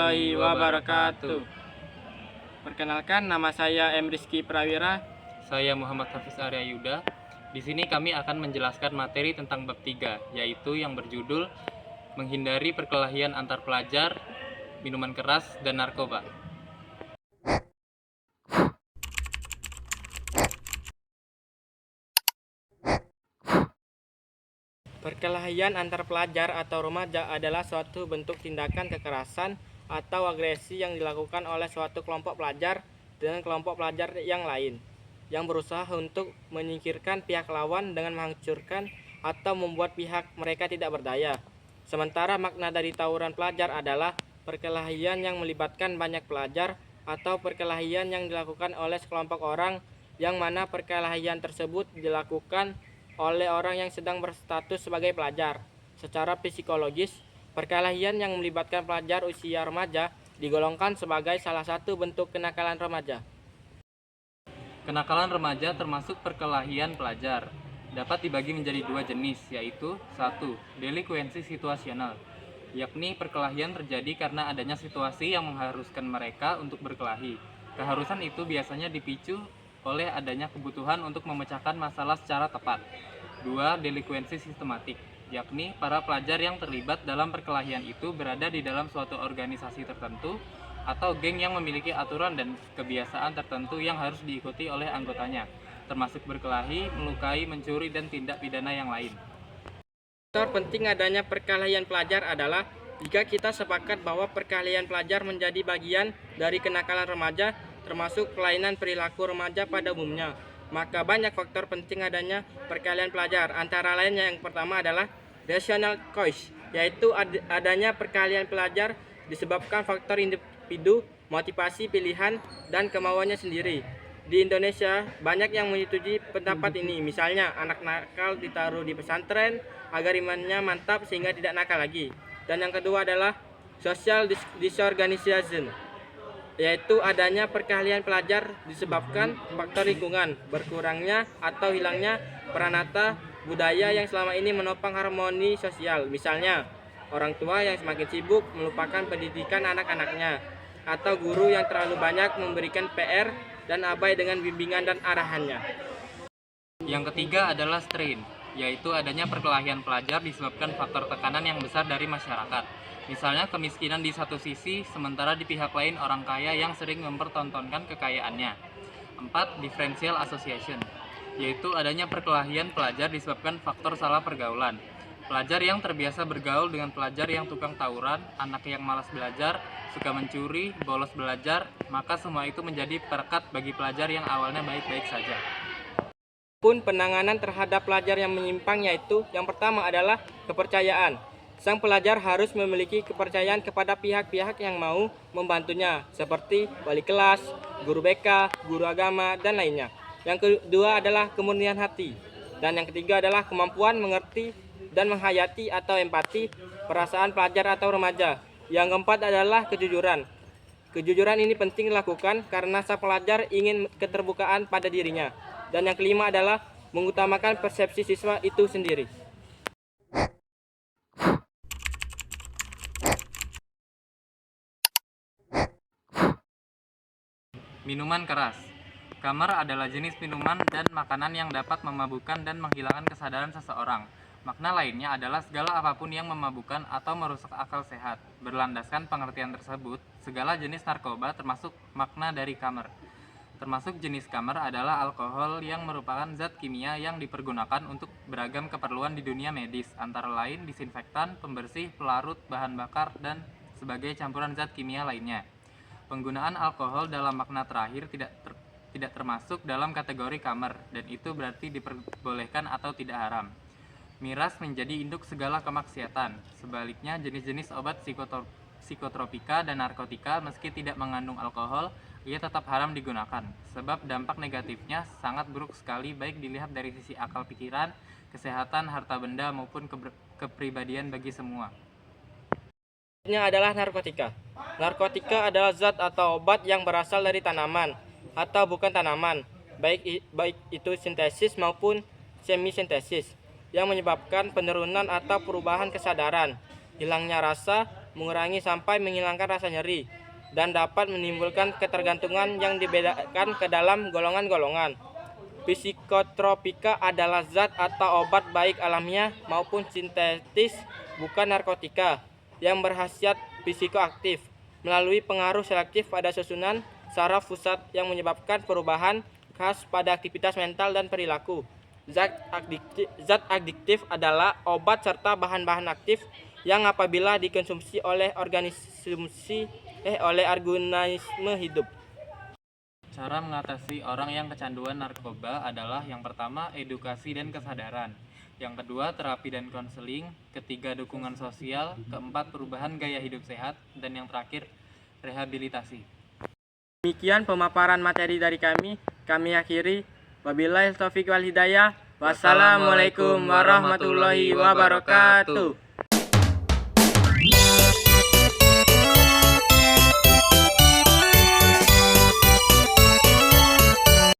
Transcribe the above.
warahmatullahi wabarakatuh. Perkenalkan, nama saya M. Rizky Prawira. Saya Muhammad Hafiz Arya Yuda. Di sini kami akan menjelaskan materi tentang bab 3, yaitu yang berjudul menghindari perkelahian antar pelajar, minuman keras, dan narkoba. Perkelahian antar pelajar atau remaja adalah suatu bentuk tindakan kekerasan atau agresi yang dilakukan oleh suatu kelompok pelajar dengan kelompok pelajar yang lain, yang berusaha untuk menyingkirkan pihak lawan dengan menghancurkan atau membuat pihak mereka tidak berdaya. Sementara makna dari tawuran pelajar adalah perkelahian yang melibatkan banyak pelajar atau perkelahian yang dilakukan oleh sekelompok orang, yang mana perkelahian tersebut dilakukan oleh orang yang sedang berstatus sebagai pelajar. Secara psikologis, perkelahian yang melibatkan pelajar usia remaja digolongkan sebagai salah satu bentuk kenakalan remaja. Kenakalan remaja termasuk perkelahian pelajar. Dapat dibagi menjadi dua jenis, yaitu 1. Delikuensi situasional, yakni perkelahian terjadi karena adanya situasi yang mengharuskan mereka untuk berkelahi. Keharusan itu biasanya dipicu oleh adanya kebutuhan untuk memecahkan masalah secara tepat. 2. Delikuensi sistematik, yakni para pelajar yang terlibat dalam perkelahian itu berada di dalam suatu organisasi tertentu atau geng yang memiliki aturan dan kebiasaan tertentu yang harus diikuti oleh anggotanya, termasuk berkelahi, melukai, mencuri, dan tindak pidana yang lain. Faktor penting adanya perkelahian pelajar adalah jika kita sepakat bahwa perkelahian pelajar menjadi bagian dari kenakalan remaja, termasuk kelainan perilaku remaja pada umumnya, maka banyak faktor penting adanya perkelahian pelajar. Antara lainnya, yang pertama adalah rational cause, yaitu adanya perkelahian pelajar disebabkan faktor individu, motivasi, pilihan, dan kemauannya sendiri. Di Indonesia, banyak yang menyetujui pendapat ini. Misalnya, anak nakal ditaruh di pesantren agar imannya mantap sehingga tidak nakal lagi. Dan yang kedua adalah social disorganization, yaitu adanya perkelahian pelajar disebabkan faktor lingkungan, berkurangnya atau hilangnya peranata budaya yang selama ini menopang harmoni sosial. Misalnya, orang tua yang semakin sibuk melupakan pendidikan anak-anaknya, atau guru yang terlalu banyak memberikan PR dan abai dengan bimbingan dan arahannya. Yang ketiga adalah strain, yaitu adanya perkelahian pelajar disebabkan faktor tekanan yang besar dari masyarakat. Misalnya kemiskinan di satu sisi, sementara di pihak lain orang kaya yang sering mempertontonkan kekayaannya. 4. Differential association, yaitu adanya perkelahian pelajar disebabkan faktor salah pergaulan. Pelajar yang terbiasa bergaul dengan pelajar yang tukang tawuran, anak yang malas belajar, suka mencuri, bolos belajar, maka semua itu menjadi perekat bagi pelajar yang awalnya baik-baik saja. Pun penanganan terhadap pelajar yang menyimpang, yaitu yang pertama adalah kepercayaan. Sang pelajar harus memiliki kepercayaan kepada pihak-pihak yang mau membantunya, seperti wali kelas, guru BK, guru agama, dan lainnya. Yang kedua adalah kemurnian hati. Dan yang ketiga adalah kemampuan mengerti dan menghayati atau empati perasaan pelajar atau remaja. Yang keempat adalah kejujuran. Kejujuran ini penting dilakukan karena sang pelajar ingin keterbukaan pada dirinya. Dan yang kelima adalah mengutamakan persepsi siswa itu sendiri. Minuman keras. Khamar adalah jenis minuman dan makanan yang dapat memabukkan dan menghilangkan kesadaran seseorang. Makna lainnya adalah segala apapun yang memabukkan atau merusak akal sehat. Berlandaskan pengertian tersebut, segala jenis narkoba termasuk makna dari khamar. Termasuk jenis khamar adalah alkohol yang merupakan zat kimia yang dipergunakan untuk beragam keperluan di dunia medis, antara lain disinfektan, pembersih, pelarut, bahan bakar, dan sebagai campuran zat kimia lainnya. Penggunaan alkohol dalam makna terakhir tidak termasuk dalam kategori khamar, dan itu berarti diperbolehkan atau tidak haram. Miras menjadi induk segala kemaksiatan. Sebaliknya, jenis-jenis obat psikotropika dan narkotika meski tidak mengandung alkohol, ia tetap haram digunakan, sebab dampak negatifnya sangat buruk sekali, baik dilihat dari sisi akal pikiran, kesehatan, harta benda, maupun kepribadian bagi semua. Selanjutnya adalah narkotika. Narkotika adalah zat atau obat yang berasal dari tanaman atau bukan tanaman, baik itu sintesis maupun semi-sintesis, yang menyebabkan penurunan atau perubahan kesadaran, hilangnya rasa, mengurangi sampai menghilangkan rasa nyeri, dan dapat menimbulkan ketergantungan yang dibedakan ke dalam golongan-golongan. Psikotropika adalah zat atau obat baik alamiah maupun sintetis, bukan narkotika, yang berkhasiat psikoaktif melalui pengaruh selektif pada susunan saraf pusat yang menyebabkan perubahan khas pada aktivitas mental dan perilaku. Zat adiktif adalah obat serta bahan-bahan aktif yang apabila dikonsumsi oleh organisme hidup. Cara mengatasi orang yang kecanduan narkoba adalah yang pertama, edukasi dan kesadaran. Yang kedua, terapi dan konseling. Ketiga, dukungan sosial. Keempat, perubahan gaya hidup sehat. Dan yang terakhir, rehabilitasi. Demikian pemaparan materi dari kami akhiri. Wabillahi taufiq wal hidayah. Wassalamualaikum warahmatullahi wabarakatuh.